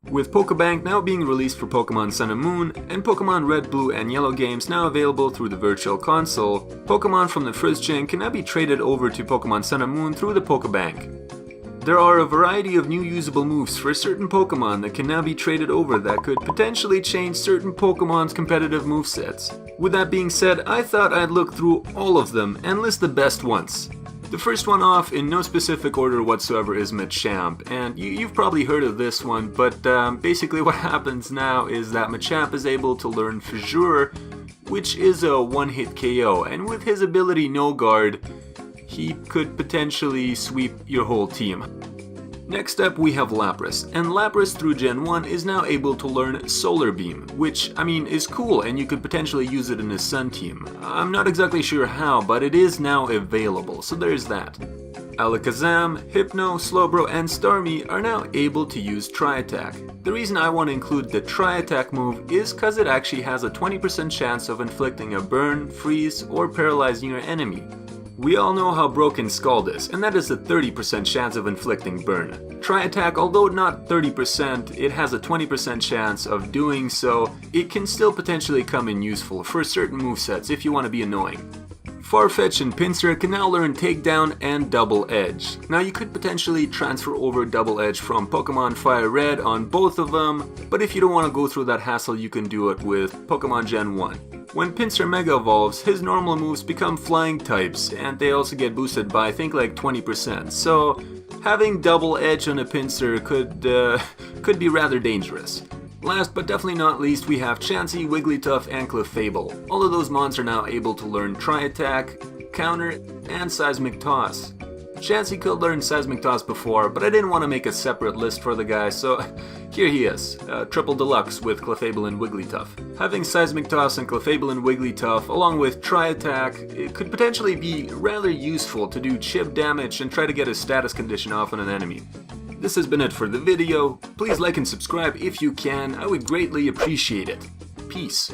With PokeBank now being released for Pokemon Sun and Moon, and Pokemon Red, Blue, and Yellow games now available through the Virtual Console, Pokemon from the first gen can now be traded over to Pokemon Sun and Moon through the PokeBank. There are a variety of new usable moves for certain Pokemon that can now be traded over that could potentially change certain Pokemon's competitive movesets. With that being said, I thought I'd look through all of them and list the best ones. The first one off, in no specific order whatsoever, is Machamp, and you've probably heard of this one, but basically what happens now is that Machamp is able to learn Fissure, which is a one-hit KO, and with his ability No Guard, he could potentially sweep your whole team. Next up we have Lapras, and Lapras through Gen 1 is now able to learn Solar Beam, which, I mean, is cool and you could potentially use it in his Sun team. I'm not exactly sure how, but it is now available, so there's that. Alakazam, Hypno, Slowbro, and Starmie are now able to use Tri-Attack. The reason I want to include the Tri-Attack move is cause it actually has a 20% chance of inflicting a burn, freeze, or paralyzing your enemy. We all know how broken Scald is, and that is a 30% chance of inflicting burn. Tri-Attack, although not 30%, it has a 20% chance of doing so. It can still potentially come in useful for certain movesets if you want to be annoying. Farfetch and Pincer can now learn Takedown and Double Edge. Now you could potentially transfer over Double Edge from Pokemon Fire Red on both of them, but if you don't want to go through that hassle, you can do it with Pokemon Gen 1. When Pincer Mega evolves, his normal moves become flying types, and they also get boosted by I think like 20%, so having Double Edge on a Pincer could be rather dangerous. Last but definitely not least, we have Chauncey, Wigglytuff, and Clefable. All of those mons are now able to learn Tri-Attack, Counter, and Seismic Toss. Chauncey could learn Seismic Toss before, but I didn't want to make a separate list for the guy, so here he is, Triple Deluxe with Clefable and Wigglytuff. Having Seismic Toss and Clefable and Wigglytuff, along with Tri-Attack, it could potentially be rather useful to do chip damage and try to get a status condition off on an enemy. This has been it for the video. Please like and subscribe if you can, I would greatly appreciate it. Peace.